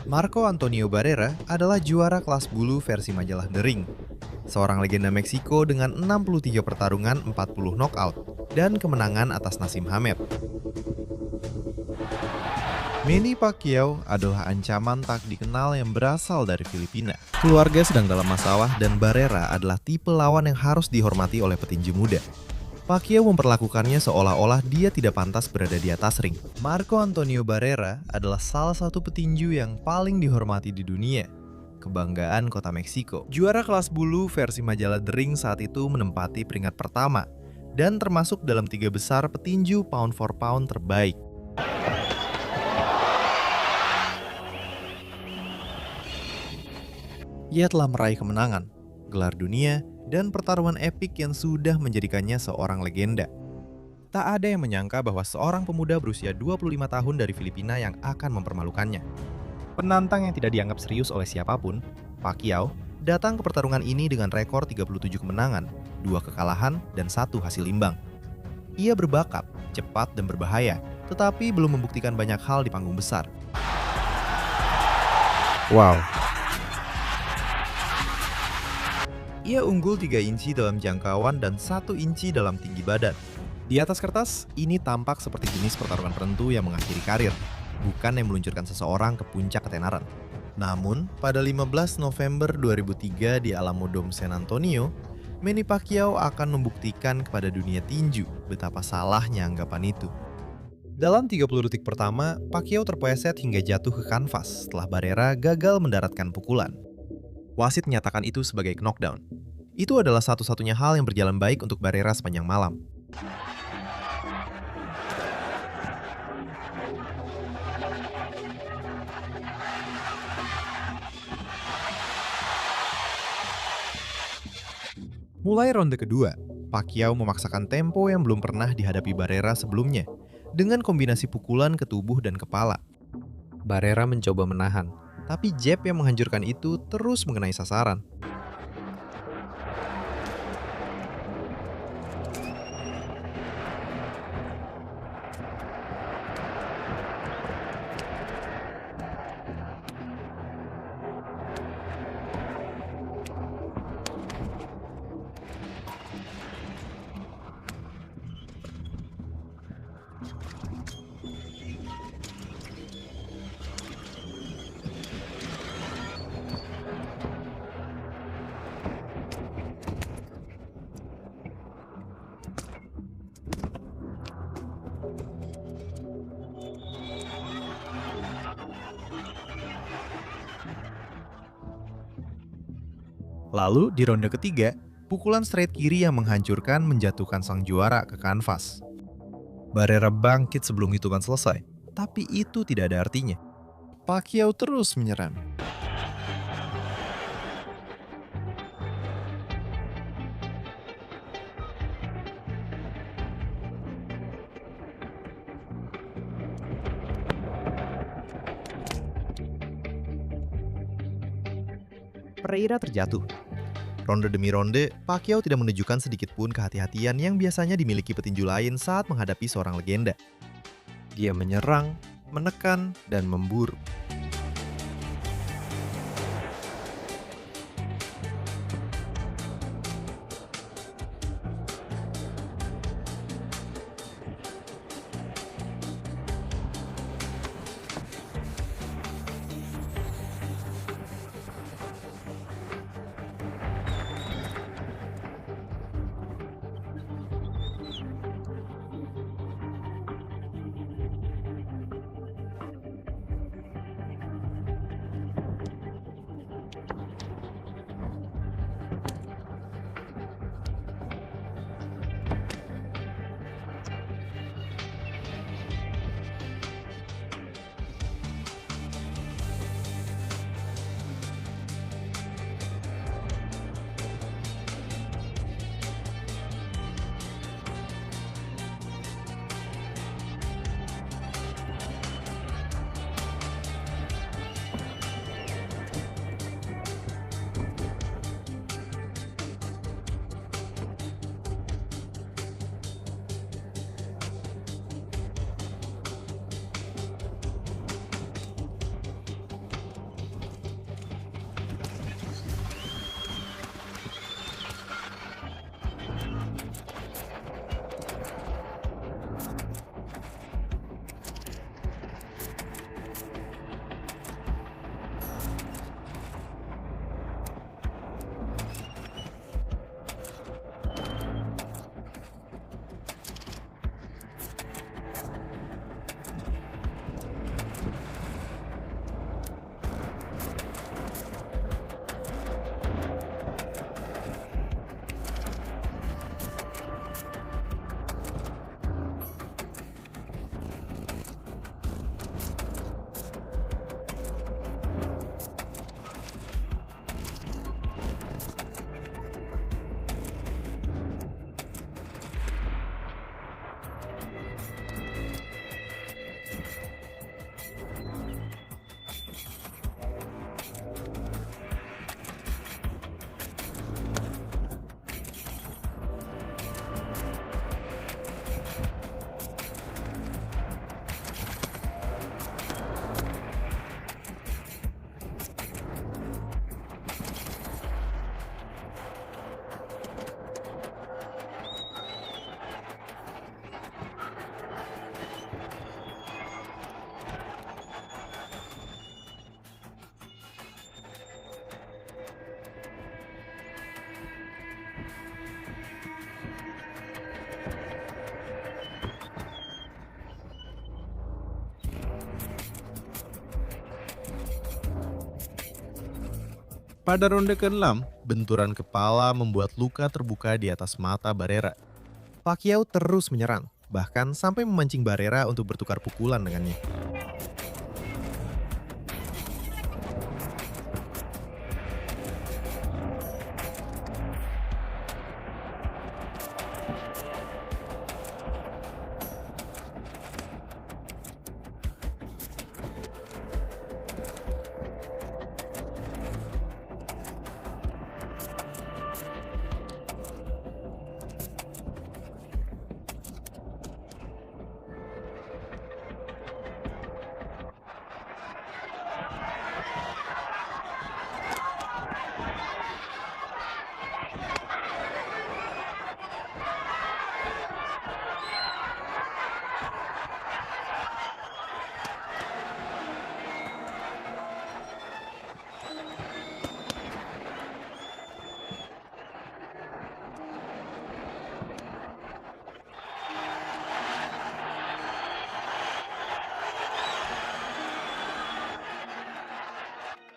Marco Antonio Barrera adalah juara kelas bulu versi majalah The Ring. Seorang legenda Meksiko dengan 63 pertarungan, 40 knockout, dan kemenangan atas Naseem Hamed. Manny Pacquiao adalah ancaman tak dikenal yang berasal dari Filipina. Keluarga sedang dalam masalah dan Barrera adalah tipe lawan yang harus dihormati oleh petinju muda. Pacquiao memperlakukannya seolah-olah dia tidak pantas berada di atas ring. Marco Antonio Barrera adalah salah satu petinju yang paling dihormati di dunia. Kebanggaan kota Meksiko. Juara kelas bulu versi majalah The Ring saat itu menempati peringkat pertama dan termasuk dalam 3 besar petinju pound for pound terbaik. Ia telah meraih kemenangan, gelar dunia, dan pertarungan epik yang sudah menjadikannya seorang legenda. Tak ada yang menyangka bahwa seorang pemuda berusia 25 tahun dari Filipina yang akan mempermalukannya. Penantang yang tidak dianggap serius oleh siapapun, Pacquiao datang ke pertarungan ini dengan rekor 37 kemenangan, 2 kekalahan, dan 1 hasil imbang. Ia berbakat, cepat, dan berbahaya, tetapi belum membuktikan banyak hal di panggung besar. Wow. Ia unggul 3 inci dalam jangkauan dan 1 inci dalam tinggi badan. Di atas kertas, ini tampak seperti jenis pertarungan perentu yang mengakhiri karir, bukan yang meluncurkan seseorang ke puncak ketenaran. Namun, pada 15 November 2003 di Alamodome San Antonio, Manny Pacquiao akan membuktikan kepada dunia tinju betapa salahnya anggapan itu. Dalam 30 detik pertama, Pacquiao terpleset hingga jatuh ke kanvas setelah Barrera gagal mendaratkan pukulan. Wasit menyatakan itu sebagai knockdown. Itu adalah satu-satunya hal yang berjalan baik untuk Barrera sepanjang malam. Mulai ronde kedua, Pacquiao memaksakan tempo yang belum pernah dihadapi Barrera sebelumnya, dengan kombinasi pukulan ke tubuh dan kepala. Barrera mencoba menahan, tapi jab yang menghancurkan itu terus mengenai sasaran. Lalu di ronde ketiga, pukulan straight kiri yang menghancurkan menjatuhkan sang juara ke kanvas. Barrera bangkit sebelum hitungan selesai, tapi itu tidak ada artinya. Pacquiao terus menyerang. Pereira terjatuh. Ronde demi ronde, Pacquiao tidak menunjukkan sedikit pun kehati-hatian yang biasanya dimiliki petinju lain saat menghadapi seorang legenda. Dia menyerang, menekan, dan memburu. Pada ronde ke-6, benturan kepala membuat luka terbuka di atas mata Barrera. Pacquiao terus menyerang, bahkan sampai memancing Barrera untuk bertukar pukulan dengannya.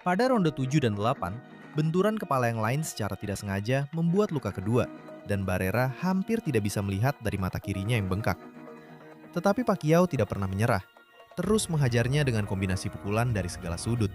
Pada ronde 7 dan 8, benturan kepala yang lain secara tidak sengaja membuat luka kedua, dan Barrera hampir tidak bisa melihat dari mata kirinya yang bengkak. Tetapi Pacquiao tidak pernah menyerah, terus menghajarnya dengan kombinasi pukulan dari segala sudut.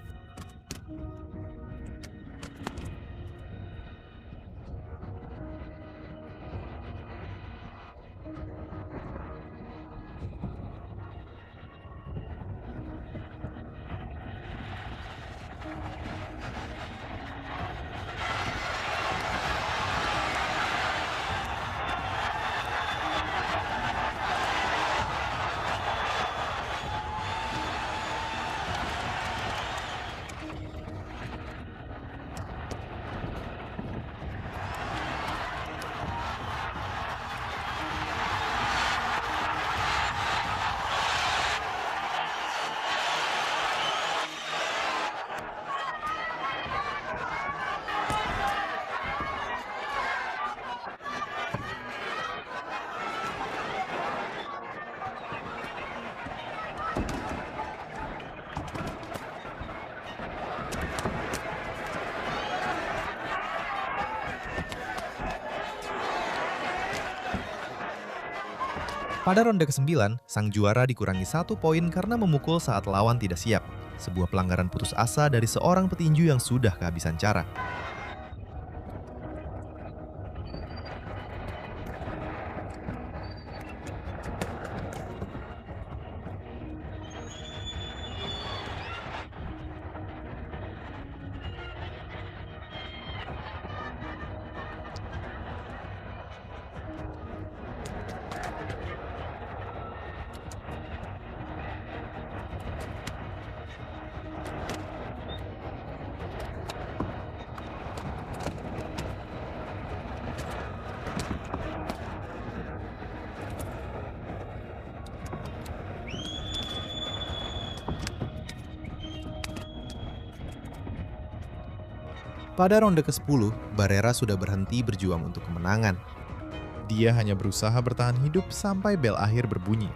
Pada ronde ke-9, sang juara dikurangi 1 poin karena memukul saat lawan tidak siap. Sebuah pelanggaran putus asa dari seorang petinju yang sudah kehabisan cara. Pada ronde ke-10, Barrera sudah berhenti berjuang untuk kemenangan. Dia hanya berusaha bertahan hidup sampai bel akhir berbunyi.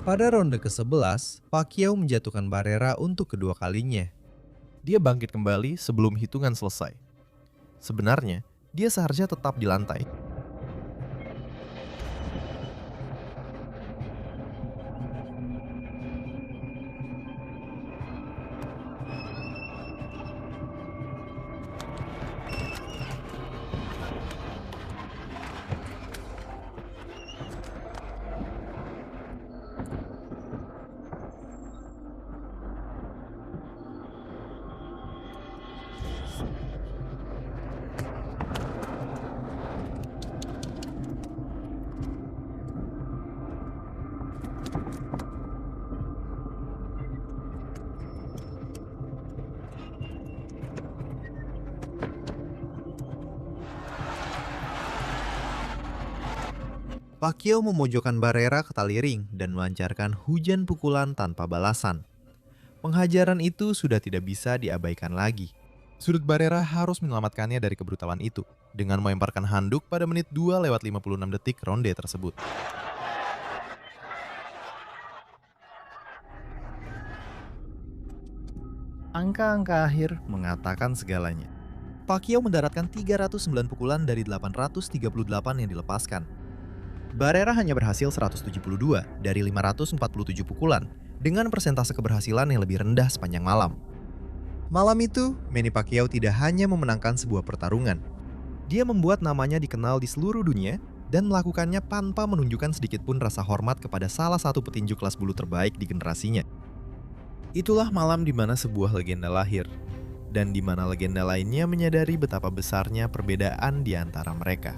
Pada ronde ke-11, Pacquiao menjatuhkan Barrera untuk kedua kalinya. Dia bangkit kembali sebelum hitungan selesai. Sebenarnya, dia seharusnya tetap di lantai. Pacquiao memojokkan Barrera ke tali ring dan melancarkan hujan pukulan tanpa balasan. Penghajaran itu sudah tidak bisa diabaikan lagi. Sudut Barrera harus menyelamatkannya dari kebrutalan itu dengan melemparkan handuk pada menit 2:56 ronde tersebut. Angka-angka akhir mengatakan segalanya. Pacquiao mendaratkan 309 pukulan dari 838 yang dilepaskan. Barrera hanya berhasil 172 dari 547 pukulan dengan persentase keberhasilan yang lebih rendah sepanjang malam. Malam itu, Manny Pacquiao tidak hanya memenangkan sebuah pertarungan. Dia membuat namanya dikenal di seluruh dunia dan melakukannya tanpa menunjukkan sedikit pun rasa hormat kepada salah satu petinju kelas bulu terbaik di generasinya. Itulah malam di mana sebuah legenda lahir, dan di mana legenda lainnya menyadari betapa besarnya perbedaan di antara mereka.